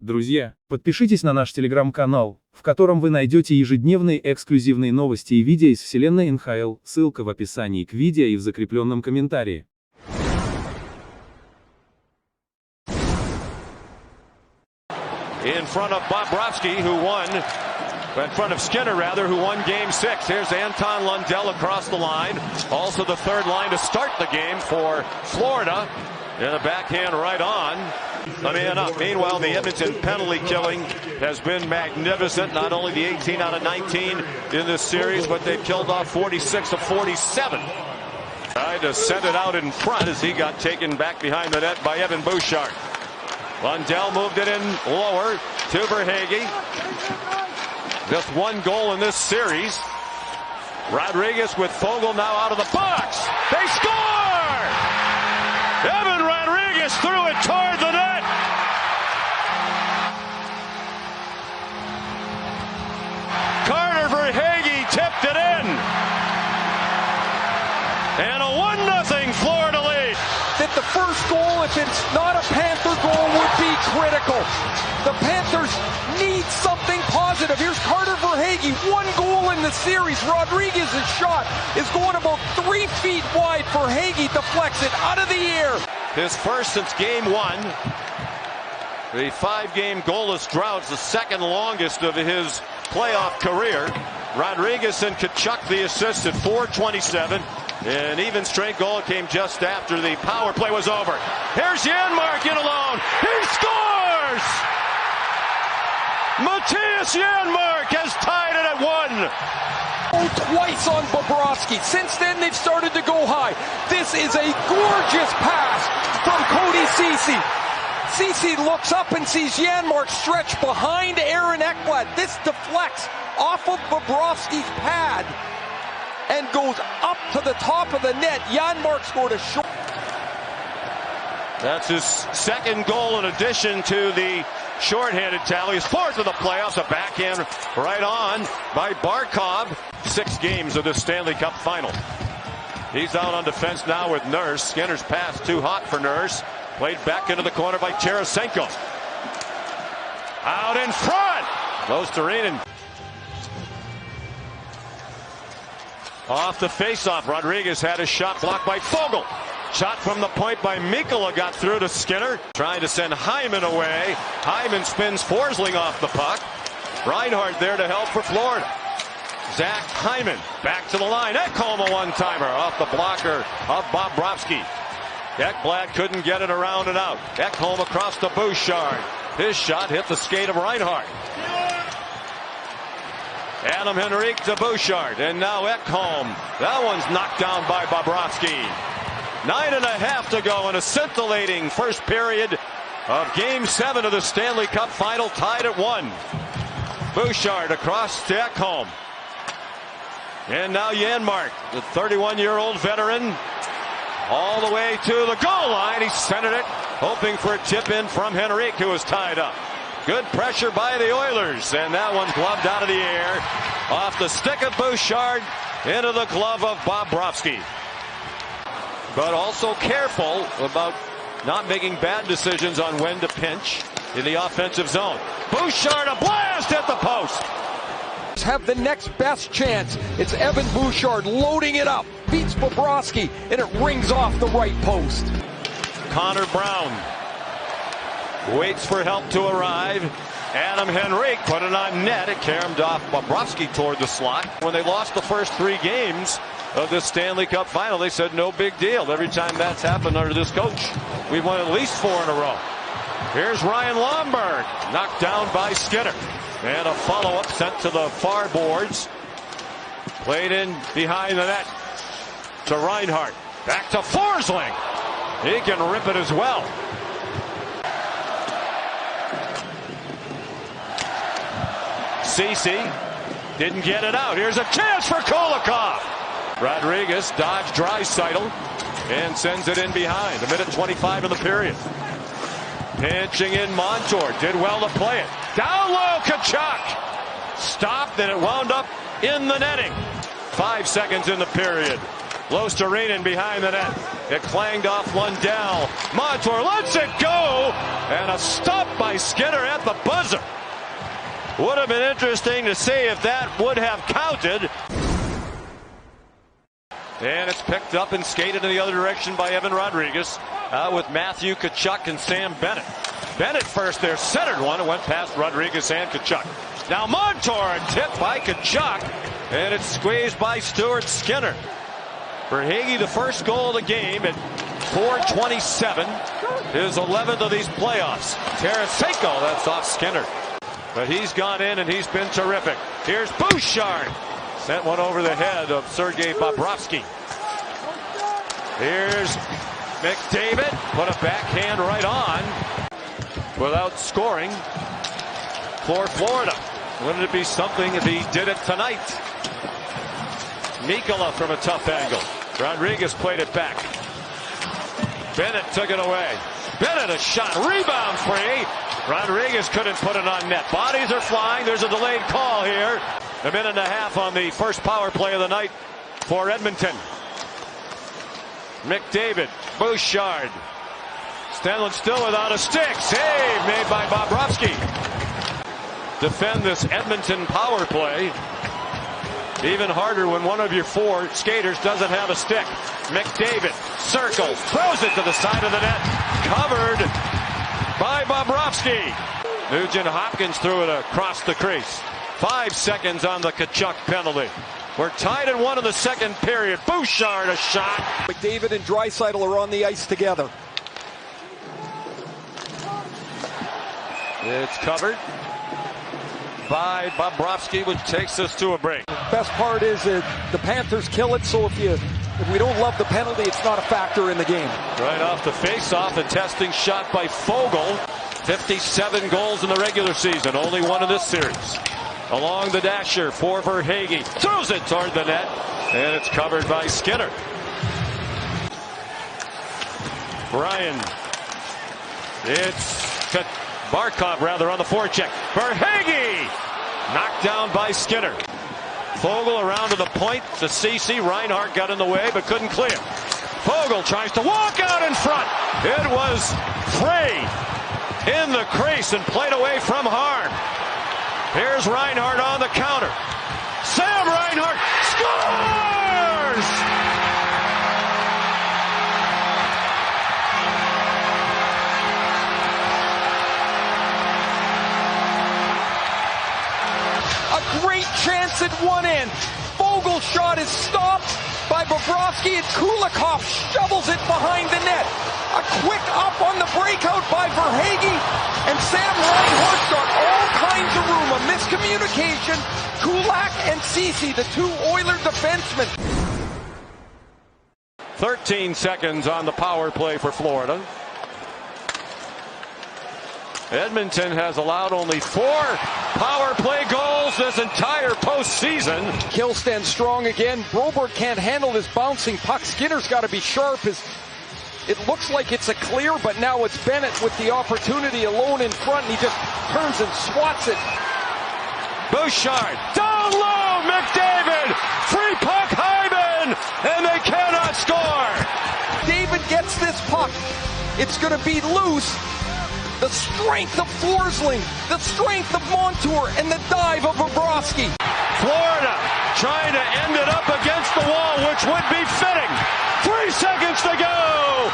Друзья, подпишитесь на наш телеграм-канал, в котором вы найдете ежедневные эксклюзивные новости и видео из вселенной НХЛ, ссылка в описании к видео и в закрепленном комментарии. In front of Bobrovsky, who won, in front of Skinner rather, who won Game 6. Here's Anton Lundell across the line. Also the third line to start the game for Florida. And a backhand right on. Meanwhile, the Edmonton penalty killing has been magnificent. Not only the 18 out of 19 in this series, but they've killed off 46 of 47. Tried to send it out in front as he got taken back behind the net by Evan Bouchard. Lundell moved it in lower to Verhaeghe. Just one goal in this series. Rodriguez with Foegele now out of the box. They score! Evan Rodriguez threw it toward the net. Carter Verhaeghe tipped it in. And a 1-0 Florida lead. That the first goal, if it's not a Panther goal, would be critical. The Panthers need something positive. Here's Carter Verhaeghe, one goal in the series. Rodriguez's shot is going about 3 feet wide. Verhaeghe deflects it out of the air. His first since Game 1. The 5-game goalless drought's the second longest of his playoff career. Rodriguez and Tkachuk the assist at 4:27. An even strength goal came just after the power play was over. Here's Janmark in alone. He scores! Mattias Janmark has tied it at 1. Twice on Bobrovsky. Since then, they've started to go high. This is a gorgeous pass from Cody Ceci. Ceci looks up and sees Janmark stretch behind Aaron Ekblad. This deflects off of Bobrovsky's pad and goes up to the top of the net. Janmark scored a short. That's his second goal in addition to the shorthanded tally. His fourth of the playoffs. A backhand right on by Barkov. 6 games of the Stanley Cup final. He's out on defense now with Nurse. Skinner's pass too hot for Nurse. Played back into the corner by Tarasenko. Out in front. Goes to Reinen. Off the faceoff, Rodriguez had his shot blocked by Foegele. Shot from the point by Mikkola got through to Skinner. Trying to send Hyman away. Hyman spins Forsling off the puck. Reinhart there to help for Florida. Zach Hyman back to the line. Ekholm a one-timer off the blocker of Bobrovsky. Ekblad couldn't get it around and out. Ekholm across to Bouchard. His shot hit the skate of Reinhart. Adam Henrique to Bouchard, and now Ekholm. That one's knocked down by Bobrovsky. 9.5 to go in a scintillating first period of Game 7 of the Stanley Cup Final, tied at 1. Bouchard across to Ekholm. And now Janmark, the 31-year-old veteran, all the way to the goal line. He centered it, hoping for a tip in from Henrique, who was tied up. Good pressure by the Oilers, and that one's gloved out of the air. Off the stick of Bouchard, into the glove of Bobrovsky. But also careful about not making bad decisions on when to pinch in the offensive zone. Bouchard, a blast at the post. Have the next best chance. It's Evan Bouchard loading it up. Beats Bobrovsky, and it rings off the right post. Connor Brown waits for help to arrive. Adam Henrique put it on net. It caromed off Bobrovsky toward the slot. When they lost the first 3 games of the Stanley Cup Final, they said no big deal. Every time that's happened under this coach, we've won at least 4 in a row. Here's Ryan Lomberg, knocked down by Skinner. And a follow-up sent to the far boards. Played in behind the net to Reinhart. Back to Forsling. He can rip it as well. Ceci didn't get it out. Here's a chance for Kulikov. Rodriguez dodged Draisaitl and sends it in behind. 1:25 in the period. Pinching in Montour. Did well to play it. Down low, Tkachuk. Stopped, and it wound up in the netting. 5 seconds in the period. Losterinen behind the net. It clanged off Lundell. Montour lets it go. And a stop by Skinner at the buzzer. Would have been interesting to see if that would have counted. And it's picked up and skated in the other direction by Evan Rodrigues. With Matthew Tkachuk and Sam Bennett. Bennett first there, centered one. It went past Rodrigues and Tkachuk. Now Montour tipped by Tkachuk. And it's squeezed by Stuart Skinner. Verhaeghe, the first goal of the game at 4:27. His 11th of these playoffs. Tarasenko, that's off Skinner. But he's gone in and he's been terrific. Here's Bouchard. Sent one over the head of Sergei Bobrovsky. Here's McDavid. Put a backhand right on without scoring for Florida. Wouldn't it be something if he did it tonight? Mikkola from a tough angle. Rodrigues played it back. Bennett took it away. Bennett a shot. Rebound free. Rodrigues couldn't put it on net. Bodies are flying. There's a delayed call here. A minute and a half on the first power play of the night for Edmonton. McDavid. Bouchard. Stenlund still without a stick. Save made by Bobrovsky. Defend this Edmonton power play. Even harder when one of your four skaters doesn't have a stick. McDavid circles, throws it to the side of the net. Covered by Bobrovsky. Nugent Hopkins threw it across the crease. 5 seconds on the Tkachuk penalty. We're tied at 1 in the second period. Bouchard a shot. McDavid and Draisaitl are on the ice together. It's covered by Bobrovsky, which takes us to a break. Best part is that the Panthers kill it, so if we don't love the penalty, it's not a factor in the game. Right off the face-off, a testing shot by Foegele. 57 goals in the regular season, only one in this series. Along the dasher for Verhaeghe. Throws it toward the net, and it's covered by Skinner. Brian. It's Barkov, rather, on the forecheck. Verhaeghe! Knocked down by Skinner. Foegele around to the point to Ceci. Reinhart got in the way, but couldn't clear. Foegele tries to walk out in front. It was free in the crease and played away from harm. Here's Reinhart on the counter. Sam Reinhart scores! Great chance at one end. Foegele's shot is stopped by Bobrovsky, and Kulikov shovels it behind the net. A quick up on the breakout by Verhaeghe, and Sam Reinhart got all kinds of room. A miscommunication. Kulak and Ceci, the two Oiler defensemen. 13 seconds on the power play for Florida. Edmonton has allowed only 4 power play goals this entire postseason. Killston strong again. Broberg can't handle this bouncing puck. Skinner's got to be sharp. It looks like it's a clear, but now it's Bennett with the opportunity alone in front, and he just turns and swats it. Bouchard, down low, McDavid, free puck, Hyman, and they cannot score. David gets this puck. It's going to be loose. The strength of Forsling, the strength of Montour, and the dive of Bobrovsky. Florida trying to end it up against the wall, which would be fitting. 3 seconds to go.